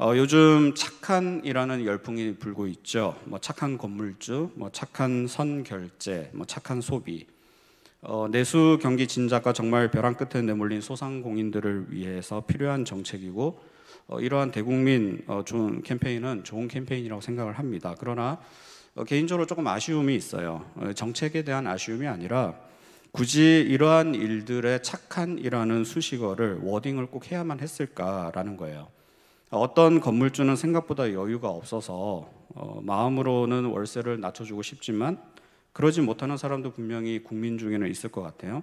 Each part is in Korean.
요즘 착한이라는 열풍이 불고 있죠. 착한 건물주, 착한 선결제, 착한 소비. 내수 경기 진작과 정말 벼랑 끝에 내몰린 소상공인들을 위해서 필요한 정책이고, 이러한 대국민 좋은 캠페인은 좋은 캠페인이라고 생각을 합니다. 그러나 개인적으로 조금 아쉬움이 있어요. 정책에 대한 아쉬움이 아니라 굳이 이러한 일들의 착한이라는 수식어를 워딩을 꼭 해야만 했을까라는 거예요. 어떤 건물주는 생각보다 여유가 없어서 마음으로는 월세를 낮춰주고 싶지만 그러지 못하는 사람도 분명히 국민 중에는 있을 것 같아요.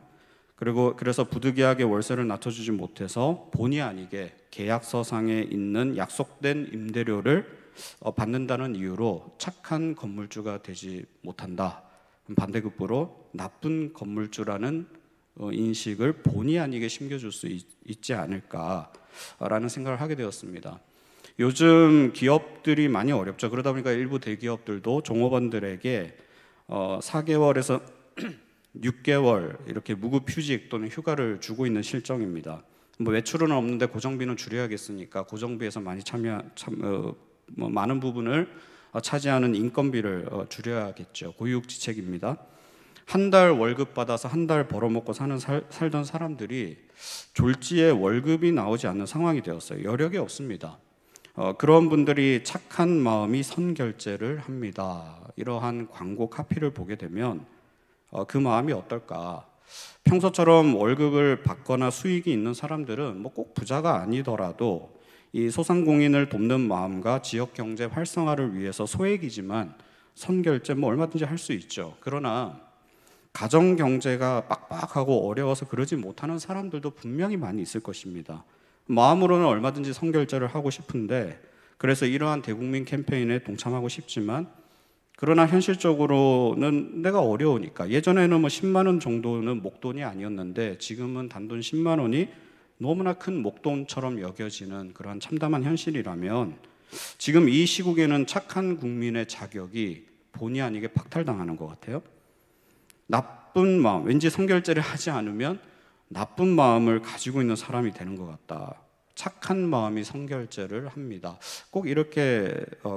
그래서 부득이하게 월세를 낮춰주지 못해서 본의 아니게 계약서상에 있는 약속된 임대료를 받는다는 이유로 착한 건물주가 되지 못한다. 반대급부로 나쁜 건물주라는 인식을 본의 아니게 심겨줄 수 있지 않을까라는 생각을 하게 되었습니다. 요즘 기업들이 많이 어렵죠. 그러다 보니까 일부 대기업들도 종업원들에게 4개월에서 6개월 이렇게 무급휴직 또는 휴가를 주고 있는 실정입니다. 외출은 없는데 고정비는 줄여야겠으니까 고정비에서 많은 부분을 차지하는 인건비를 줄여야겠죠. 고유직책입니다. 한 달 월급 받아서 한 달 벌어먹고 살던 사람들이 졸지에 월급이 나오지 않는 상황이 되었어요. 여력이 없습니다. 그런 분들이 착한 마음이 선결제를 합니다. 이러한 광고 카피를 보게 되면 그 마음이 어떨까? 평소처럼 월급을 받거나 수익이 있는 사람들은 꼭 부자가 아니더라도 이 소상공인을 돕는 마음과 지역 경제 활성화를 위해서 소액이지만 선결제 얼마든지 할 수 있죠. 그러나 가정 경제가 빡빡하고 어려워서 그러지 못하는 사람들도 분명히 많이 있을 것입니다. 마음으로는 얼마든지 선결제를 하고 싶은데 그래서 이러한 대국민 캠페인에 동참하고 싶지만 그러나 현실적으로는 내가 어려우니까 예전에는 10만 원 정도는 목돈이 아니었는데 지금은 단돈 10만 원이 너무나 큰 목돈처럼 여겨지는 그러한 참담한 현실이라면 지금 이 시국에는 착한 국민의 자격이 본의 아니게 박탈당하는 것 같아요. 나쁜 마음, 왠지 선결제를 하지 않으면 나쁜 마음을 가지고 있는 사람이 되는 것 같다. 착한 마음이 선결제를 합니다. 꼭 이렇게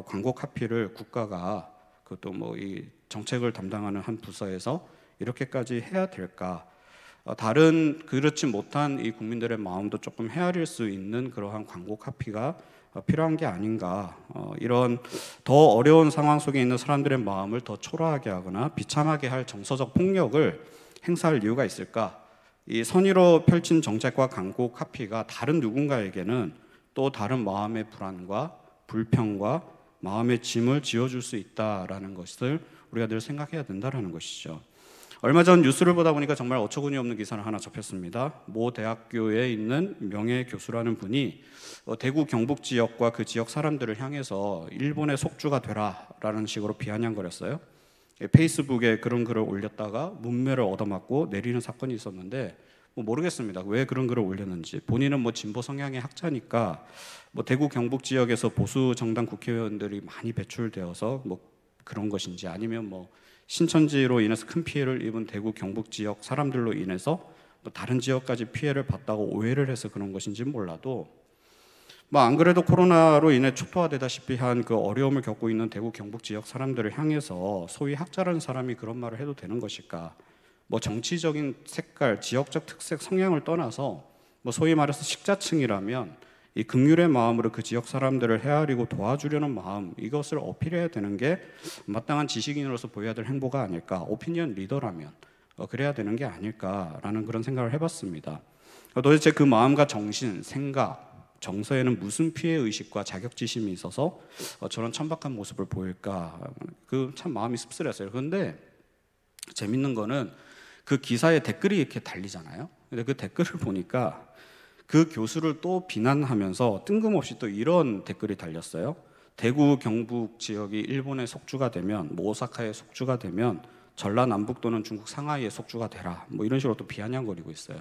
광고 카피를 국가가 그것도 이 정책을 담당하는 한 부서에서 이렇게까지 해야 될까? 다른 그렇지 못한 이 국민들의 마음도 조금 헤아릴 수 있는 그러한 광고 카피가 필요한 게 아닌가. 이런 더 어려운 상황 속에 있는 사람들의 마음을 더 초라하게 하거나 비참하게 할 정서적 폭력을 행사할 이유가 있을까? 이 선의로 펼친 정책과 광고 카피가 다른 누군가에게는 또 다른 마음의 불안과 불평과 마음의 짐을 지어줄 수 있다라는 것을 우리가 늘 생각해야 된다는 것이죠. 얼마 전 뉴스를 보다 보니까 정말 어처구니 없는 기사를 하나 접했습니다. 모 대학교에 있는 명예교수라는 분이 대구 경북 지역과 그 지역 사람들을 향해서 일본의 속주가 되라라는 식으로 비아냥거렸어요. 페이스북에 그런 글을 올렸다가 문매를 얻어맞고 내리는 사건이 있었는데 모르겠습니다. 왜 그런 글을 올렸는지. 본인은 진보 성향의 학자니까 대구 경북 지역에서 보수 정당 국회의원들이 많이 배출되어서 그런 것인지 아니면 신천지로 인해서 큰 피해를 입은 대구 경북 지역 사람들로 인해서 다른 지역까지 피해를 봤다고 오해를 해서 그런 것인지는 몰라도 안 그래도 코로나로 인해 초토화되다시피 한 그 어려움을 겪고 있는 대구 경북 지역 사람들을 향해서 소위 학자라는 사람이 그런 말을 해도 되는 것일까? 정치적인 색깔, 지역적 특색, 성향을 떠나서 소위 말해서 식자층이라면 이 긍휼의 마음으로 그 지역 사람들을 헤아리고 도와주려는 마음, 이것을 어필해야 되는 게 마땅한 지식인으로서 보여야 될 행보가 아닐까. 오피니언 리더라면 그래야 되는 게 아닐까라는 그런 생각을 해봤습니다. 도대체 그 마음과 정신, 생각, 정서에는 무슨 피해의식과 자격지심이 있어서 저런 천박한 모습을 보일까. 참 마음이 씁쓸했어요. 그런데 재밌는 거는 그 기사에 댓글이 이렇게 달리잖아요. 근데 그 댓글을 보니까 그 교수를 또 비난하면서 뜬금없이 또 이런 댓글이 달렸어요. 대구 경북 지역이 일본의 속주가 되면 오사카의 속주가 되면 전라남북 또는 중국 상하이의 속주가 되라. 이런 식으로 또 비아냥거리고 있어요.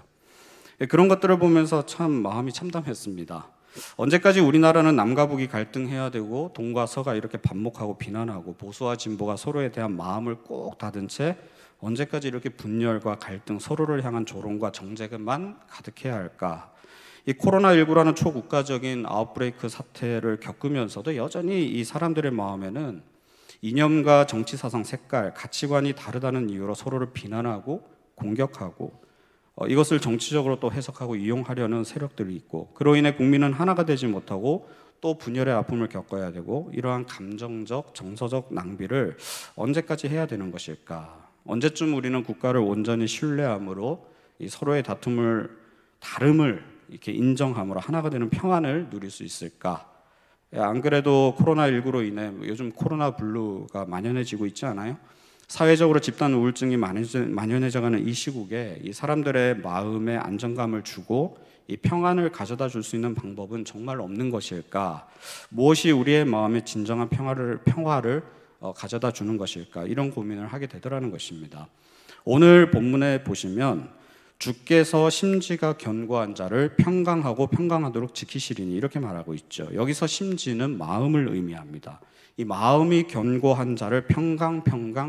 그런 것들을 보면서 참 마음이 참담했습니다. 언제까지 우리나라는 남과 북이 갈등해야 되고 동과 서가 이렇게 반목하고 비난하고 보수와 진보가 서로에 대한 마음을 꼭 닫은 채 언제까지 이렇게 분열과 갈등, 서로를 향한 조롱과 정죄만 가득해야 할까? 이 코로나19라는 초국가적인 아웃브레이크 사태를 겪으면서도 여전히 이 사람들의 마음에는 이념과 정치 사상 색깔, 가치관이 다르다는 이유로 서로를 비난하고 공격하고 이것을 정치적으로 또 해석하고 이용하려는 세력들이 있고, 그로 인해 국민은 하나가 되지 못하고 또 분열의 아픔을 겪어야 되고, 이러한 감정적, 정서적 낭비를 언제까지 해야 되는 것일까? 언제쯤 우리는 국가를 온전히 신뢰함으로 이 서로의 다름을 이렇게 인정함으로 하나가 되는 평안을 누릴 수 있을까? 안 그래도 코로나19로 인해 요즘 코로나 블루가 만연해지고 있지 않아요? 사회적으로 집단 우울증이 만연해져가는 이 시국에 이 사람들의 마음에 안정감을 주고 이 평안을 가져다 줄 수 있는 방법은 정말 없는 것일까? 무엇이 우리의 마음에 진정한 평화를 가져다 주는 것일까? 이런 고민을 하게 되더라는 것입니다. 오늘 본문에 보시면 주께서 심지가 견고한 자를 평강하고 평강하도록 지키시리니 이렇게 말하고 있죠. 여기서 심지는 마음을 의미합니다. 이 마음이 견고한 자를 평강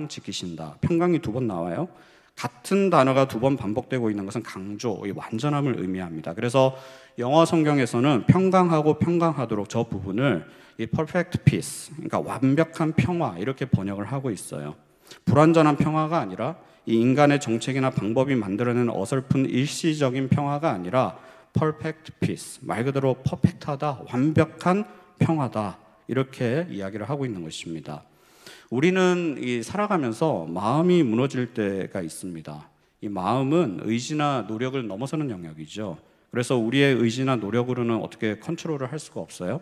지키신다. 평강이 2번 나와요. 같은 단어가 2번 반복되고 있는 것은 강조, 완전함을 의미합니다. 그래서 영어 성경에서는 평강하고 평강하도록 저 부분을 이 perfect peace, 그러니까 완벽한 평화 이렇게 번역을 하고 있어요. 불완전한 평화가 아니라 이 인간의 정책이나 방법이 만들어내는 어설픈 일시적인 평화가 아니라 perfect peace, 말 그대로 퍼펙트하다, 완벽한 평화다, 이렇게 이야기를 하고 있는 것입니다. 우리는 살아가면서 마음이 무너질 때가 있습니다. 이 마음은 의지나 노력을 넘어서는 영역이죠. 그래서 우리의 의지나 노력으로는 어떻게 컨트롤을 할 수가 없어요.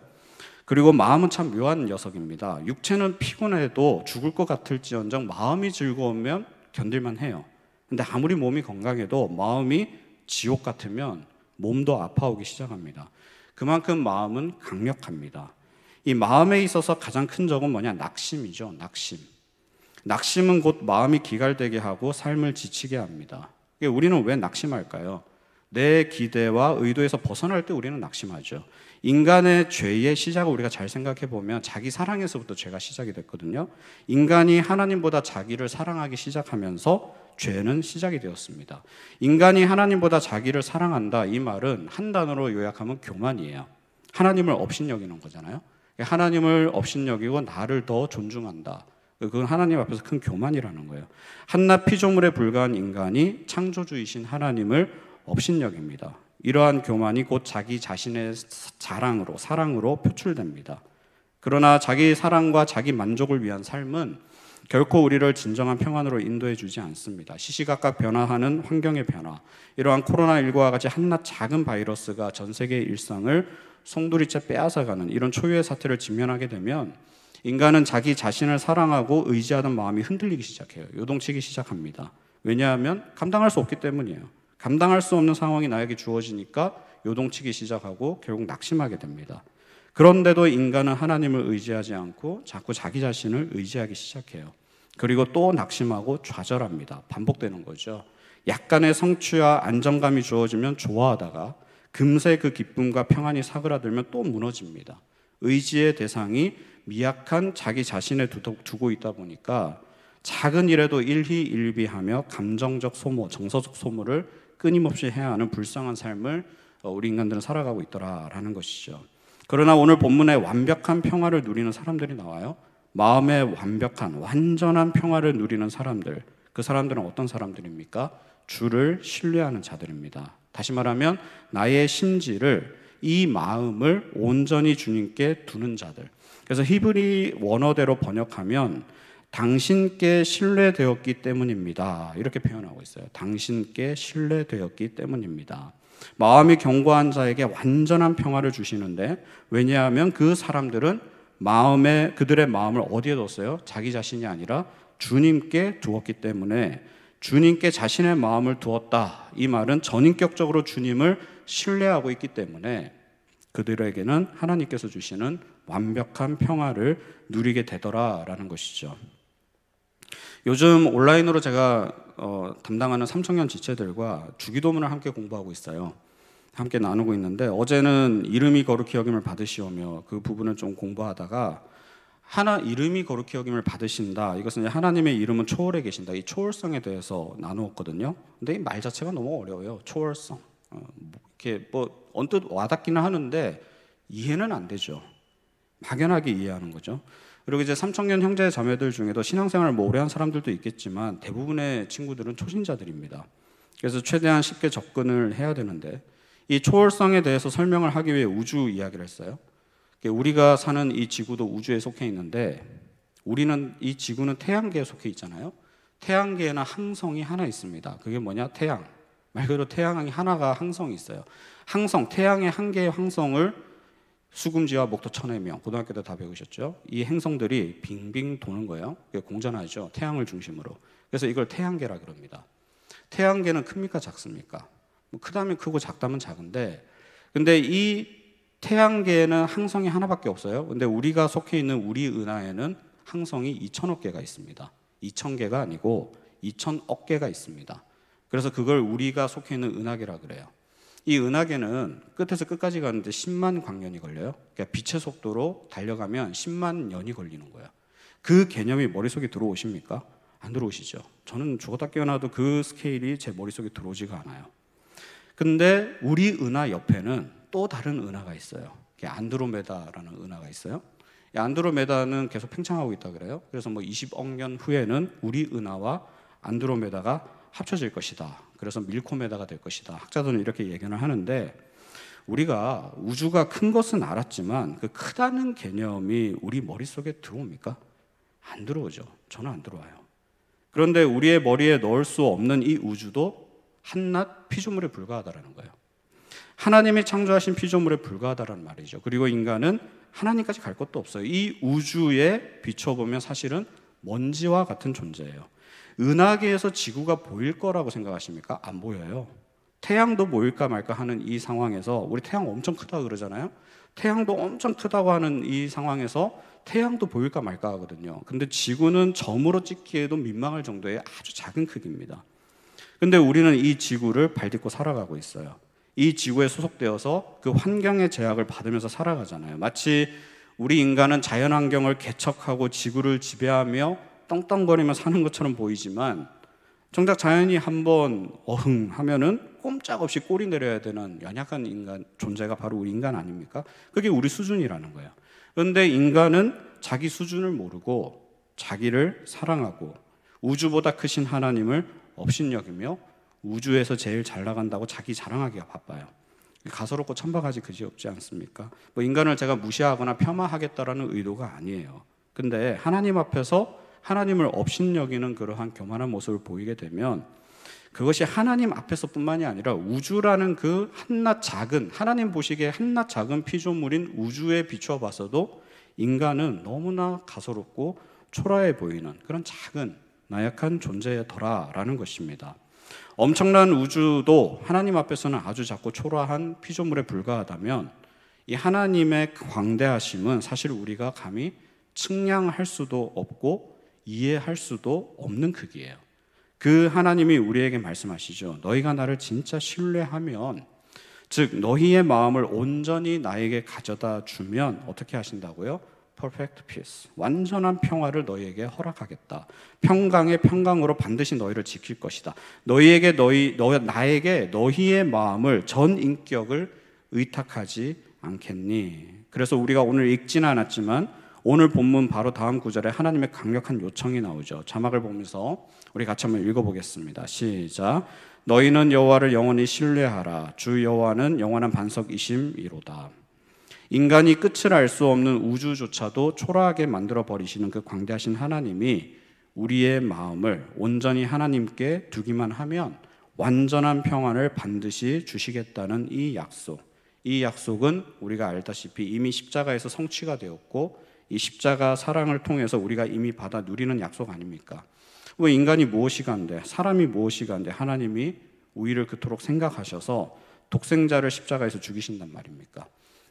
그리고 마음은 참 묘한 녀석입니다. 육체는 피곤해도 죽을 것 같을지언정 마음이 즐거우면 견딜만 해요. 근데 아무리 몸이 건강해도 마음이 지옥 같으면 몸도 아파오기 시작합니다. 그만큼 마음은 강력합니다. 이 마음에 있어서 가장 큰 적은 뭐냐? 낙심이죠. 낙심은 곧 마음이 기갈되게 하고 삶을 지치게 합니다. 우리는 왜 낙심할까요? 내 기대와 의도에서 벗어날 때 우리는 낙심하죠. 인간의 죄의 시작을 우리가 잘 생각해 보면 자기 사랑에서부터 죄가 시작이 됐거든요. 인간이 하나님보다 자기를 사랑하기 시작하면서 죄는 시작이 되었습니다. 인간이 하나님보다 자기를 사랑한다, 이 말은 한 단어로 요약하면 교만이에요. 하나님을 업신여기는 거잖아요. 하나님을 업신여기고 나를 더 존중한다. 그건 하나님 앞에서 큰 교만이라는 거예요. 한낱 피조물에 불과한 인간이 창조주이신 하나님을 업신여깁니다. 이러한 교만이 곧 자기 자신의 사랑으로 표출됩니다. 그러나 자기 사랑과 자기 만족을 위한 삶은 결코 우리를 진정한 평안으로 인도해 주지 않습니다. 시시각각 변화하는 환경의 변화, 이러한 코로나19와 같이 한낱 작은 바이러스가 전 세계의 일상을 송두리째 빼앗아가는 이런 초유의 사태를 직면하게 되면 인간은 자기 자신을 사랑하고 의지하던 마음이 흔들리기 시작해요. 요동치기 시작합니다. 왜냐하면 감당할 수 없기 때문이에요. 감당할 수 없는 상황이 나에게 주어지니까 요동치기 시작하고 결국 낙심하게 됩니다. 그런데도 인간은 하나님을 의지하지 않고 자꾸 자기 자신을 의지하기 시작해요. 그리고 또 낙심하고 좌절합니다. 반복되는 거죠. 약간의 성취와 안정감이 주어지면 좋아하다가 금세 그 기쁨과 평안이 사그라들면 또 무너집니다. 의지의 대상이 미약한 자기 자신에 두고 있다 보니까 작은 일에도 일희일비하며 감정적 소모, 정서적 소모를 끊임없이 해야 하는 불쌍한 삶을 우리 인간들은 살아가고 있더라라는 것이죠. 그러나 오늘 본문에 완벽한 평화를 누리는 사람들이 나와요. 마음의 완전한 평화를 누리는 사람들, 그 사람들은 어떤 사람들입니까? 주를 신뢰하는 자들입니다. 다시 말하면 나의 심지를, 이 마음을 온전히 주님께 두는 자들. 그래서 히브리 원어대로 번역하면 당신께 신뢰되었기 때문입니다, 이렇게 표현하고 있어요. 당신께 신뢰되었기 때문입니다. 마음이 견고한 자에게 완전한 평화를 주시는데, 왜냐하면 그 사람들은 그들의 마음을 어디에 뒀어요? 자기 자신이 아니라 주님께 두었기 때문에, 주님께 자신의 마음을 두었다, 이 말은 전인격적으로 주님을 신뢰하고 있기 때문에 그들에게는 하나님께서 주시는 완벽한 평화를 누리게 되더라라는 것이죠. 요즘 온라인으로 제가 담당하는 삼청년 지체들과 주기도문을 함께 공부하고 있어요. 함께 나누고 있는데, 어제는 이름이 거룩히 여김을 받으시오며 그 부분을 좀 공부하다가 이름이 거룩히 여김을 받으신다, 이것은 하나님의 이름은 초월해 계신다, 이 초월성에 대해서 나누었거든요. 근데 이 말 자체가 너무 어려워요. 초월성. 이렇게 언뜻 와닿기는 하는데 이해는 안 되죠. 막연하게 이해하는 거죠. 그리고 이제 삼청년 형제 자매들 중에도 신앙생활을 뭐 오래 한 사람들도 있겠지만 대부분의 친구들은 초신자들입니다. 그래서 최대한 쉽게 접근을 해야 되는데 이 초월성에 대해서 설명을 하기 위해 우주 이야기를 했어요. 우리가 사는 이 지구도 우주에 속해 있는데 이 지구는 태양계에 속해 있잖아요. 태양계에는 항성이 하나 있습니다. 그게 뭐냐? 태양. 말 그대로 태양이 하나가 항성이 있어요. 항성, 태양의 한 개의 항성을 수금지와 목도 쳐내며 고등학교 때 다 배우셨죠? 이 행성들이 빙빙 도는 거예요. 공전하죠. 태양을 중심으로. 그래서 이걸 태양계라 그럽니다. 태양계는 큽니까 작습니까? 뭐 크다면 크고 작다면 작은데 근데 이 태양계에는 항성이 하나밖에 없어요. 근데 우리가 속해 있는 우리 은하에는 항성이 2천억 개가 있습니다. 2천 개가 아니고 2천억 개가 있습니다. 그래서 그걸 우리가 속해 있는 은하계라 그래요. 이 은하계는 끝에서 끝까지 가는데 10만 광년이 걸려요. 그러니까 빛의 속도로 달려가면 10만 년이 걸리는 거예요. 그 개념이 머릿속에 들어오십니까? 안 들어오시죠. 저는 죽었다 깨어나도 그 스케일이 제 머릿속에 들어오지가 않아요. 근데 우리 은하 옆에는 또 다른 은하가 있어요. 안드로메다라는 은하가 있어요. 안드로메다는 계속 팽창하고 있다 그래요. 그래서 뭐 20억 년 후에는 우리 은하와 안드로메다가 합쳐질 것이다. 그래서 밀코메다가 될 것이다. 학자들은 이렇게 예견을 하는데 우리가 우주가 큰 것은 알았지만 그 크다는 개념이 우리 머릿속에 들어옵니까? 안 들어오죠. 저는 안 들어와요. 그런데 우리의 머리에 넣을 수 없는 이 우주도 한낱 피조물에 불과하다라는 거예요. 하나님이 창조하신 피조물에 불과하다라는 말이죠. 그리고 인간은 하나님까지 갈 것도 없어요. 이 우주에 비춰보면 사실은 먼지와 같은 존재예요. 은하계에서 지구가 보일 거라고 생각하십니까? 안 보여요. 태양도 보일까 말까 하는 이 상황에서 우리 태양 엄청 크다고 그러잖아요. 태양도 엄청 크다고 하는 이 상황에서 태양도 보일까 말까 하거든요. 근데 지구는 점으로 찍기에도 민망할 정도의 아주 작은 크기입니다. 근데 우리는 이 지구를 발딛고 살아가고 있어요. 이 지구에 소속되어서 그 환경의 제약을 받으면서 살아가잖아요. 마치 우리 인간은 자연환경을 개척하고 지구를 지배하며 떵떵거리며 사는 것처럼 보이지만 정작 자연이 한번 어흥하면은 꼼짝없이 꼬리 내려야 되는 연약한 인간 존재가 바로 우리 인간 아닙니까? 그게 우리 수준이라는 거예요. 그런데 인간은 자기 수준을 모르고 자기를 사랑하고 우주보다 크신 하나님을 업신여기며 우주에서 제일 잘 나간다고 자기 자랑하기가 바빠요. 가소롭고 천박하지 그지없지 않습니까? 뭐 인간을 제가 무시하거나 폄하하겠다라는 의도가 아니에요. 근데 하나님 앞에서 하나님을 업신여기는 그러한 교만한 모습을 보이게 되면 그것이 하나님 앞에서뿐만이 아니라 우주라는 그 한낱 작은 하나님 보시기에 한낱 작은 피조물인 우주에 비추어 봤어도 인간은 너무나 가소롭고 초라해 보이는 그런 작은 나약한 존재더라라는 것입니다. 엄청난 우주도 하나님 앞에서는 아주 작고 초라한 피조물에 불과하다면 이 하나님의 광대하심은 사실 우리가 감히 측량할 수도 없고 이해할 수도 없는 크기예요. 그 하나님이 우리에게 말씀하시죠. 너희가 나를 진짜 신뢰하면 즉 너희의 마음을 온전히 나에게 가져다 주면 어떻게 하신다고요? Perfect peace. 완전한 평화를 너희에게 허락하겠다. 평강의 평강으로 반드시 너희를 지킬 것이다. 나에게 너희의 마음을 전 인격을 의탁하지 않겠니? 그래서 우리가 오늘 읽지는 않았지만 오늘 본문 바로 다음 구절에 하나님의 강력한 요청이 나오죠. 자막을 보면서 우리 같이 한번 읽어보겠습니다. 시작. 너희는 여호와를 영원히 신뢰하라. 주 여호와는 영원한 반석이심이로다. 인간이 끝을 알 수 없는 우주조차도 초라하게 만들어 버리시는 그 광대하신 하나님이 우리의 마음을 온전히 하나님께 두기만 하면 완전한 평안을 반드시 주시겠다는 이 약속은 우리가 알다시피 이미 십자가에서 성취가 되었고 이 십자가 사랑을 통해서 우리가 이미 받아 누리는 약속 아닙니까? 왜 인간이 무엇이 간데 사람이 무엇이 간데 하나님이 우리를 그토록 생각하셔서 독생자를 십자가에서 죽이신단 말입니까?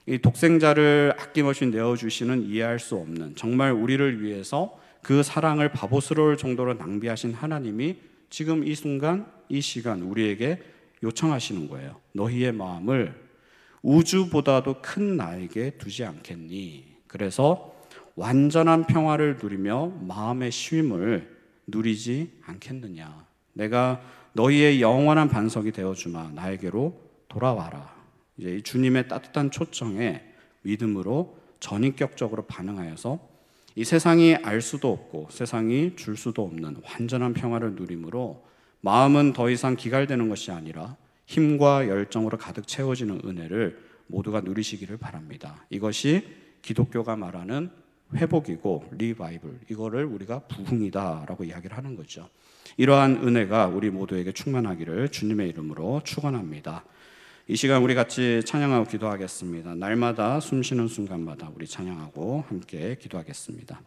이 독생자를 아낌없이 내어주시는 이해할 수 없는 정말 우리를 위해서 그 사랑을 바보스러울 정도로 낭비하신 하나님이 지금 이 순간 이 시간 우리에게 요청하시는 거예요. 너희의 마음을 우주보다도 큰 나에게 두지 않겠니? 그래서 완전한 평화를 누리며 마음의 쉼을 누리지 않겠느냐? 내가 너희의 영원한 반석이 되어주마. 나에게로 돌아와라. 이제 이 주님의 따뜻한 초청에 믿음으로 전인격적으로 반응하여서 이 세상이 알 수도 없고 세상이 줄 수도 없는 완전한 평화를 누림으로 마음은 더 이상 기갈되는 것이 아니라 힘과 열정으로 가득 채워지는 은혜를 모두가 누리시기를 바랍니다. 이것이 기독교가 말하는 회복이고 리바이블, 이거를 우리가 부흥이다라고 이야기를 하는 거죠. 이러한 은혜가 우리 모두에게 충만하기를 주님의 이름으로 축원합니다. 이 시간 우리 같이 찬양하고 기도하겠습니다. 날마다 숨쉬는 순간마다 우리 찬양하고 함께 기도하겠습니다.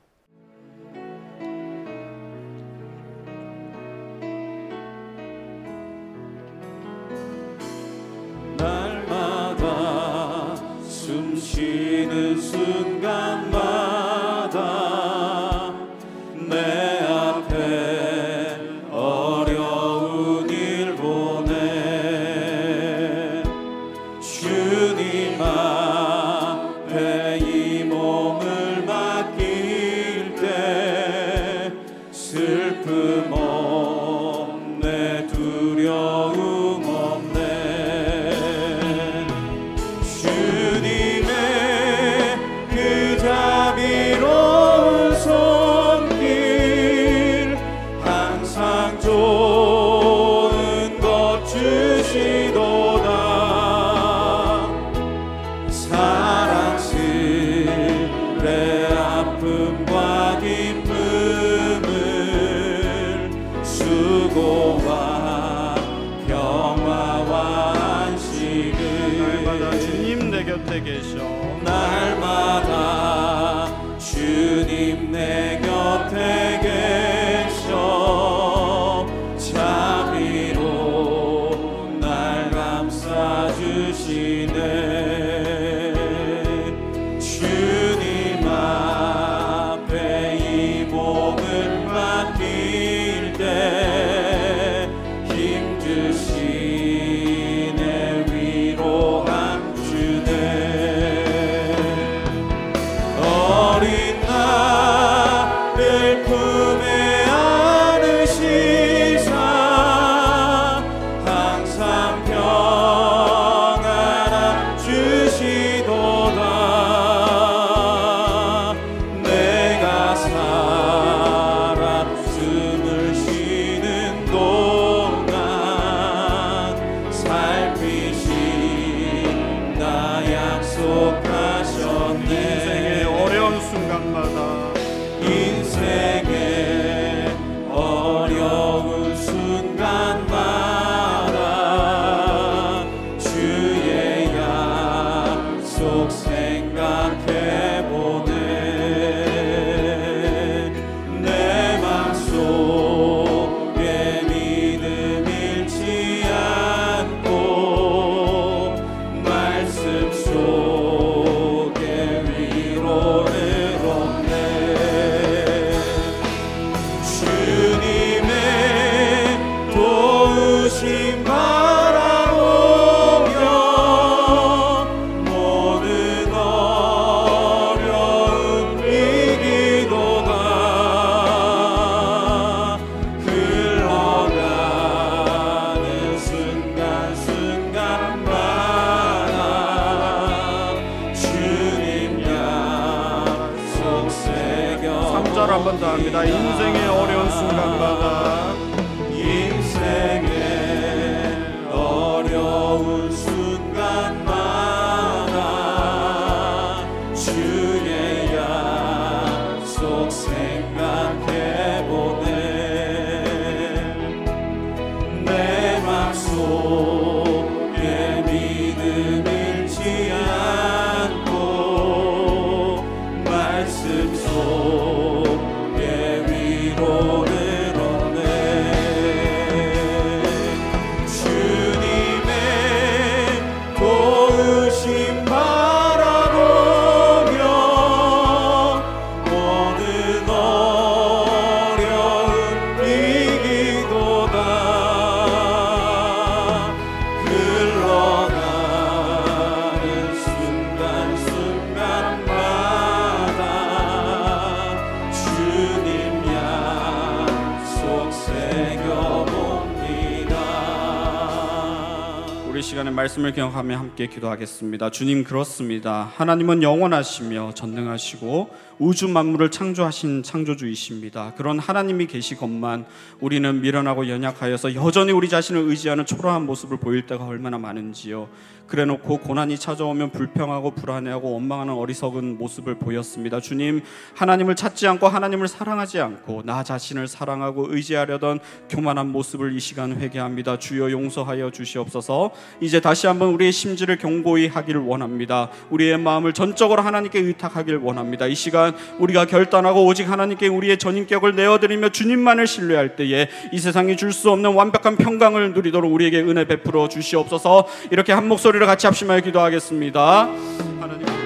날마다 숨쉬는 순간마다 내 앞에 어려운 일 보내 주님 앞에 이 몸을 맡길 때 슬픔 없네 두려움 없네 주님의 그 자비로운 손길 항상 좋은 것 주시도다 사랑스레 아픔과 기쁨을 수고와 평화와 안식을 날마다 주님 내 곁에 계셔 날마다 주님 내 곁에 계셔 자비로 날 감싸주시네 주님 앞에 이 몸을 맡길 때 힘주시네 위로함 주네 어린 나를 품에 안으시사 항상 평안함 주시도다 내가 살아 숨을 쉬는 동안 살피신다 약속하셨네 인생의 어려운 순간마다 인생의 어려운 순간마다 주의 약속 생각해보네 내 맘속에 믿음 잃지 않고 말씀 속에 위로를 얻네 주님의 도우심 바라보며 모든 어려움 이기도다 흘러가는 순간순간마다 주님 약속 새겨 3절 한 번 더 합니다. 인생의 어려운 순간마다 인생의 어려운 순간마다 주의 약속 생각해보네 내 맘속에 믿음 잃지 않고 말씀 속에 위로를 얻네 주님의 도우심 바라보며 모든 어려움 이기도다 흘러가는 순간순간마다 주님 약속 새겨봅니다 우리 시간에 말씀을 기억하며 함께 기도하겠습니다. 주님, 그렇습니다. 하나님은 영원하시며 전능하시고 우주 만물을 창조하신 창조주이십니다. 그런 하나님이 계시건만 우리는 미련하고 연약하여서 여전히 우리 자신을 의지하는 초라한 모습을 보일 때가 얼마나 많은지요. 그래놓고 고난이 찾아오면 불평하고 불안해하고 원망하는 어리석은 모습을 보였습니다. 주님, 하나님을 찾지 않고 하나님을 사랑하지 않고 나 자신을 사랑하고 의지하려던 교만한 모습을 이 시간 회개합니다. 주여 용서하여 주시옵소서. 이제 다시 한번 우리의 심지를 경고히 하기를 원합니다. 우리의 마음을 전적으로 하나님께 의탁하기를 원합니다. 이 시간 우리가 결단하고 오직 하나님께 우리의 전인격을 내어드리며 주님만을 신뢰할 때에 이 세상이 줄 수 없는 완벽한 평강을 누리도록 우리에게 은혜 베풀어 주시옵소서. 이렇게 한 목소리로 같이 합심하여 기도하겠습니다. 하나님